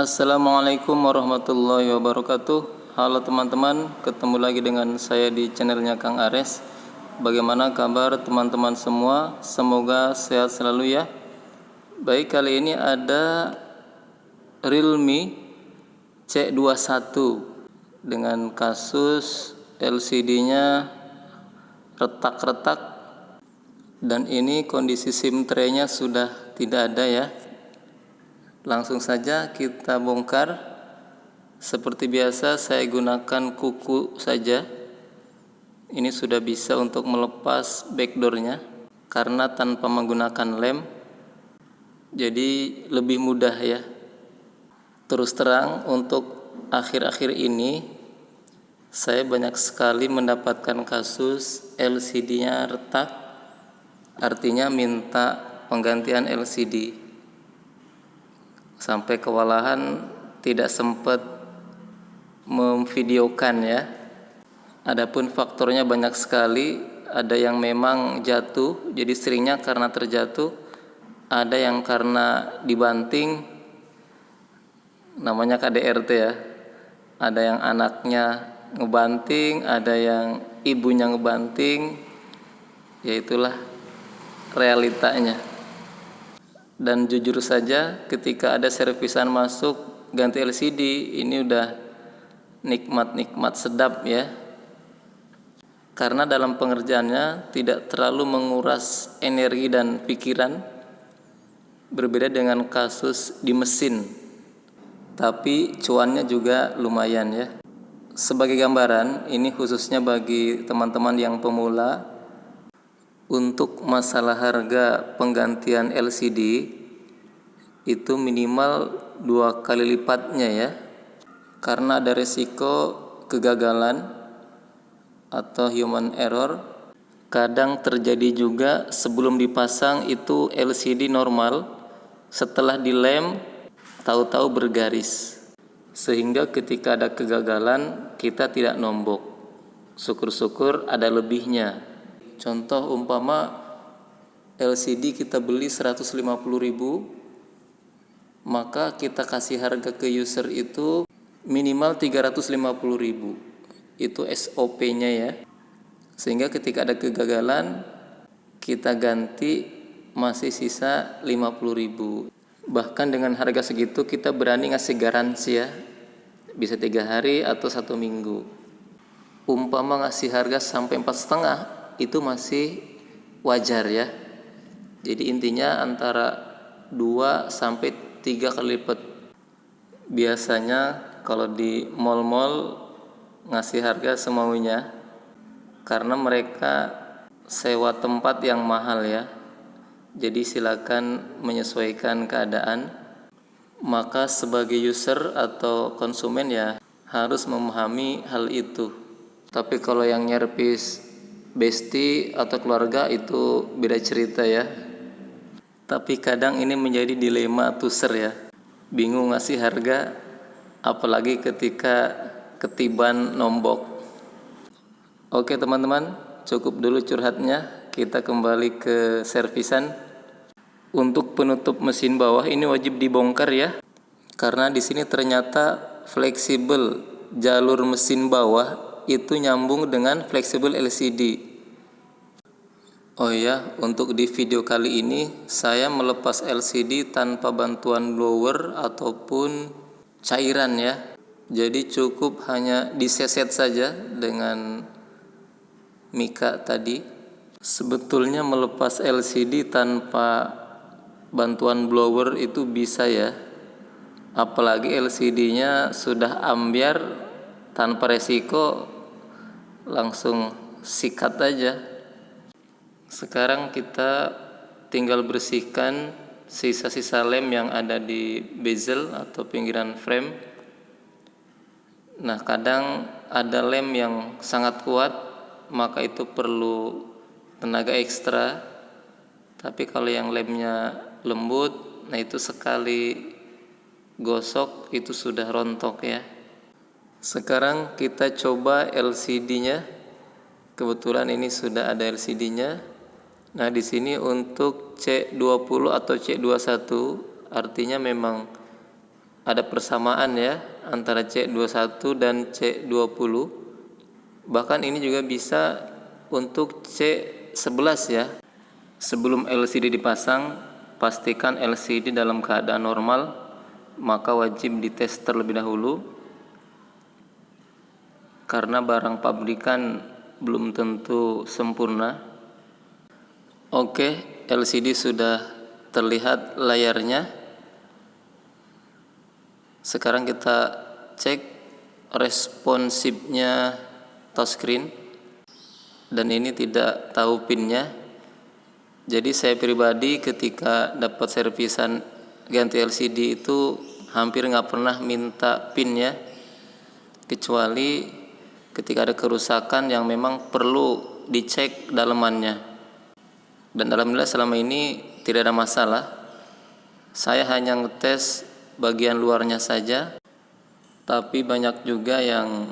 Assalamualaikum warahmatullahi wabarakatuh. Halo teman-teman, ketemu lagi dengan saya di channelnya Kang Ares. Bagaimana kabar teman-teman semua? Semoga sehat selalu ya. Baik, kali ini ada Realme C21 dengan kasus LCD-nya retak-retak, dan ini kondisi SIM tray-nya sudah tidak ada ya. Langsung saja kita bongkar. Seperti biasa saya gunakan kuku saja. Ini sudah bisa untuk melepas backdoornya karena tanpa menggunakan lem, jadi lebih mudah ya. Terus terang, untuk akhir-akhir ini saya banyak sekali mendapatkan kasus LCD-nya retak, artinya minta penggantian LCD. Sampai kewalahan tidak sempat memvideokan ya. Adapun faktornya banyak sekali. Ada yang memang jatuh, jadi seringnya karena terjatuh. Ada yang karena dibanting, namanya KDRT ya. Ada yang anaknya ngebanting, ada yang ibunya ngebanting. Ya itulah realitanya. Dan jujur saja, ketika ada servisan masuk ganti LCD, ini udah nikmat-nikmat sedap ya. Karena dalam pengerjaannya tidak terlalu menguras energi dan pikiran, berbeda dengan kasus di mesin. Tapi cuannya juga lumayan ya. Sebagai gambaran, ini khususnya bagi teman-teman yang pemula. Untuk masalah harga penggantian LCD itu minimal 2 kali lipatnya ya, karena ada resiko kegagalan atau human error. Kadang terjadi juga sebelum dipasang itu LCD normal, setelah dilem tahu-tahu bergaris, sehingga ketika ada kegagalan kita tidak nombok. Syukur-syukur ada lebihnya. Contoh umpama LCD kita beli 150.000, maka kita kasih harga ke user itu minimal 350.000. Itu SOP-nya ya. Sehingga ketika ada kegagalan kita ganti masih sisa 50.000. Bahkan dengan harga segitu kita berani ngasih garansi ya. Bisa 3 hari atau 1 minggu. Umpama ngasih harga sampai 4,5, itu masih wajar ya. Jadi intinya antara 2 sampai 3 kali lipat. Biasanya kalau di mall-mall ngasih harga semaunya, karena mereka sewa tempat yang mahal ya. Jadi silakan menyesuaikan keadaan. Maka sebagai user atau konsumen ya harus memahami hal itu. Tapi kalau yang nyervis bestie atau keluarga itu beda cerita ya. Tapi kadang ini menjadi dilema user ya. Bingung ngasih harga, apalagi ketika ketiban nombok. Oke teman-teman, cukup dulu curhatnya. Kita kembali ke servisan. Untuk penutup mesin bawah ini wajib dibongkar ya. Karena di sini ternyata fleksibel jalur mesin bawah itu nyambung dengan fleksibel LCD. Oh ya, untuk di video kali ini saya melepas LCD tanpa bantuan blower ataupun cairan ya. Jadi cukup hanya diseset saja dengan mika tadi. Sebetulnya melepas LCD tanpa bantuan blower itu bisa ya. Apalagi LCD-nya sudah ambyar, tanpa resiko langsung sikat aja. Sekarang kita tinggal bersihkan sisa-sisa lem yang ada di bezel atau pinggiran frame. Nah, kadang ada lem yang sangat kuat, maka itu perlu tenaga ekstra. Tapi kalau yang lemnya lembut, nah itu sekali gosok itu sudah rontok ya. Sekarang kita coba LCD-nya. Kebetulan ini sudah ada LCD-nya. Nah, di sini untuk C20 atau C21 artinya memang ada persamaan ya antara C21 dan C20. Bahkan ini juga bisa untuk C11 ya. Sebelum LCD dipasang, pastikan LCD dalam keadaan normal, maka wajib dites terlebih dahulu karena barang pabrikan belum tentu sempurna. Oke, LCD sudah terlihat layarnya. Sekarang kita cek responsifnya touchscreen, dan ini tidak tahu pinnya. Jadi saya pribadi ketika dapat servisan ganti LCD itu hampir nggak pernah minta pinnya, kecuali ketika ada kerusakan yang memang perlu dicek dalemannya. Dan alhamdulillah selama ini tidak ada masalah. Saya hanya ngetes bagian luarnya saja, tapi banyak juga yang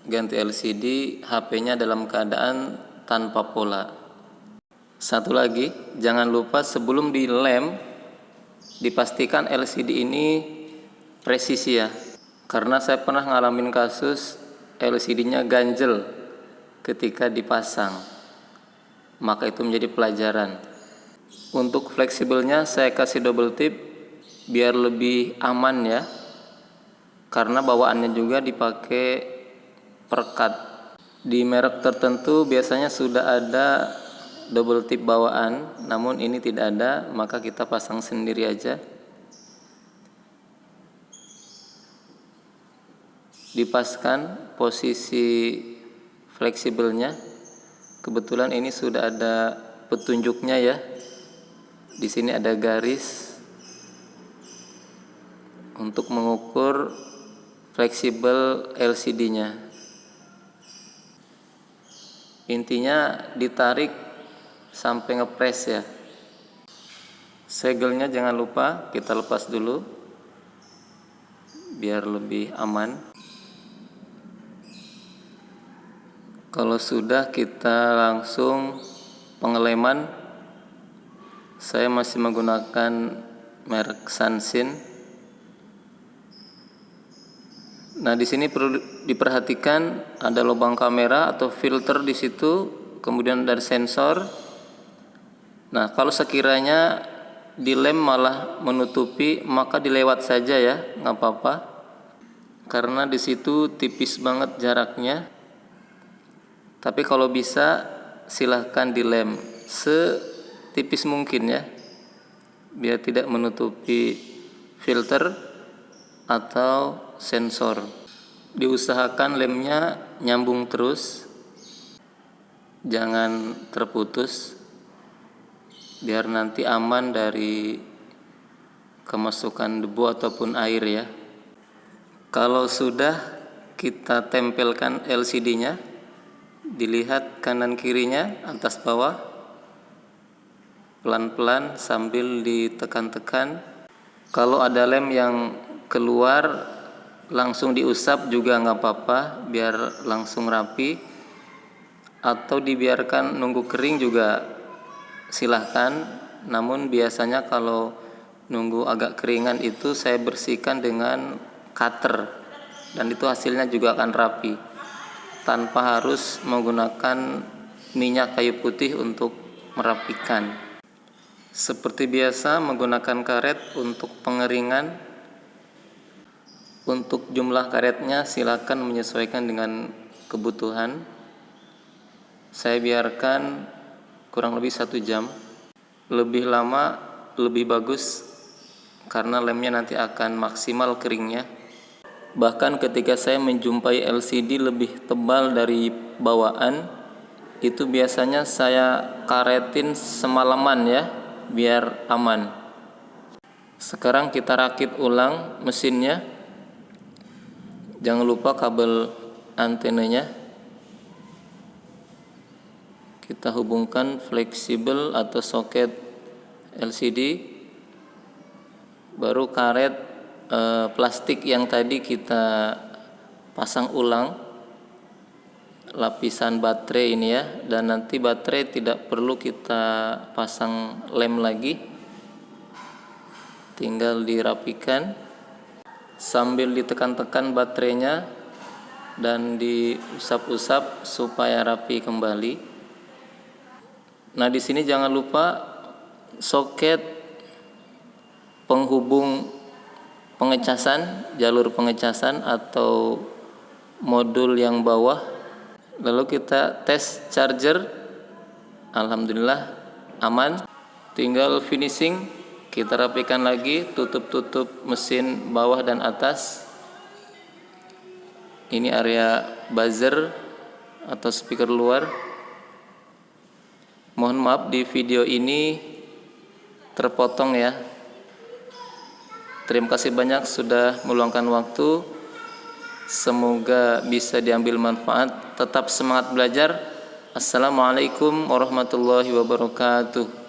ganti LCD HP-nya dalam keadaan tanpa pola. Satu lagi, jangan lupa sebelum dilem dipastikan LCD ini presisi ya, karena saya pernah ngalamin kasus LCD-nya ganjel ketika dipasang, maka itu menjadi pelajaran. Untuk fleksibelnya saya kasih double tip biar lebih aman ya, karena bawaannya juga dipakai perekat. Di merek tertentu biasanya sudah ada double tip bawaan, namun ini tidak ada, maka kita pasang sendiri aja. Dipaskan posisi fleksibelnya. Kebetulan ini sudah ada petunjuknya ya. Di sini ada garis untuk mengukur fleksibel LCD-nya. Intinya ditarik sampai ngepres ya. Segelnya jangan lupa kita lepas dulu biar lebih aman. Kalau sudah, kita langsung pengeleman. Saya masih menggunakan merek Sansin. Nah, di sini perlu diperhatikan ada lubang kamera atau filter di situ, kemudian ada sensor. Nah, kalau sekiranya dilem malah menutupi, maka dilewat saja ya, nggak apa-apa. Karena di situ tipis banget jaraknya. Tapi kalau bisa silahkan dilem setipis mungkin ya, biar tidak menutupi filter atau sensor. Diusahakan lemnya nyambung terus, jangan terputus, biar nanti aman dari kemasukan debu ataupun air ya. Kalau sudah kita tempelkan LCD-nya, dilihat kanan kirinya, atas bawah, pelan-pelan sambil ditekan-tekan. Kalau ada lem yang keluar, langsung diusap juga nggak apa-apa, biar langsung rapi, atau dibiarkan nunggu kering juga silahkan. Namun biasanya kalau nunggu agak keringan itu saya bersihkan dengan cutter, dan itu hasilnya juga akan rapi tanpa harus menggunakan minyak kayu putih untuk merapikan. Seperti biasa menggunakan karet untuk pengeringan. Untuk jumlah karetnya silakan menyesuaikan dengan kebutuhan. Saya biarkan kurang lebih 1 jam. Lebih lama lebih bagus, karena lemnya nanti akan maksimal keringnya. Bahkan ketika saya menjumpai LCD lebih tebal dari bawaan, itu biasanya saya karetin semalaman ya, biar aman. Sekarang kita rakit ulang mesinnya. Jangan lupa kabel antenanya. Kita hubungkan fleksibel atau soket LCD. Baru karet plastik yang tadi kita pasang ulang lapisan baterai ini ya. Dan nanti baterai tidak perlu kita pasang lem lagi, tinggal dirapikan. sambil ditekan-tekan baterainya dan diusap-usap supaya rapi kembali. Nah, di sini jangan lupa soket penghubung pengecasan, jalur pengecasan atau modul yang bawah. Lalu kita tes charger, alhamdulillah aman. Tinggal finishing, kita rapikan lagi, tutup mesin bawah dan atas. Ini area buzzer atau speaker luar. Mohon maaf di video ini terpotong ya. Terima kasih banyak sudah meluangkan waktu. Semoga bisa diambil manfaat. Tetap semangat belajar. Assalamualaikum warahmatullahi wabarakatuh.